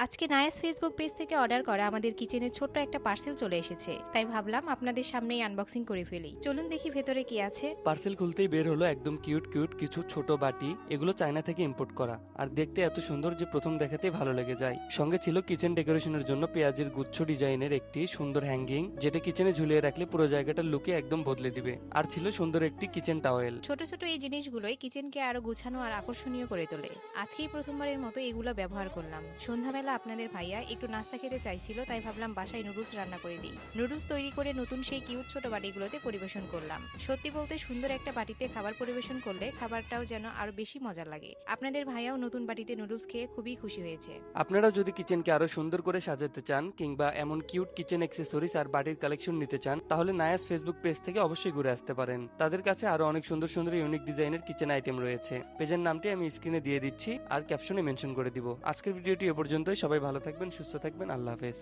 আজকে নায়াস Facebook page থেকে order করা আমাদের কিচেনের ছোট্ট একটা পার্সেল চলে এসেছে, তাই ভাবলাম আপনাদের সামনেই আনবক্সিং করে ফেলি। চলুন দেখি ভেতরে কি আছে। পার্সেল খুলতেই বের হলো একদম কিউট কিউট কিছু ছোট বাটি। এগুলো চায়না থেকে ইম্পোর্ট করা, আর দেখতে এত সুন্দর যে প্রথম দেখাতেই ভালো লেগে যায়। সঙ্গে ছিল কিচেন ডেকোরেশনের জন্য পেঁয়াজের গুচ্ছ ডিজাইনের একটি সুন্দর হ্যাঙ্গিং, যেটা কিচেনে ঝুলিয়ে রাখলে পুরো জায়গাটার লুকে একদম বদলে দিবে। আর ছিল সুন্দর একটি কিচেন টাওয়েল। ছোট ছোট এই জিনিসগুলোই কিচেনকে আরো গুছানো আর আকর্ষণীয় করে তোলে। আজকেই প্রথমবারের মতো এগুলো ব্যবহার করলাম। সন্ধ্যাবেলা আপনাদের ভাইয়া একটু নাস্তা খেতে চাইছিল, তাই ভাবলাম বাসায় নুডলস রান্না করে দিই। নুডলস তৈরি করে নতুন সেই কিউট ছোট বাটিগুলোতে পরিবেশন করলাম। সত্যি বলতে সুন্দর একটা বাটিতে খাবার পরিবেশন করলে খাবারটাও যেন আরো বেশি মজা লাগে। আপনাদের ভাইয়াও নতুন বাটিতে নুডলস খেয়ে খুবই খুশি হয়েছে। আপনারাও যদি কিচেনকে আরো সুন্দর করে সাজাতে চান কিংবা এমন কিউট কিচেন অ্যাক্সেসরিজ আর বাটির কালেকশন নিতে চান, তাহলে নায়াস ফেসবুক পেজ থেকে অবশ্যই ঘুরে আসতে পারেন। তাদের কাছে আরো অনেক সুন্দর সুন্দর ইউনিক ডিজাইনের কিচেন আইটেম রয়েছে। পেজের নামটি আমি স্ক্রিনে দিয়ে দিচ্ছি আর ক্যাপশনে মেনশন করে দিব। আজকের ভিডিওটি এ পর্যন্তই। সবাই ভালো থাকবেন, সুস্থ থাকবেন। আল্লাহ হাফেজ।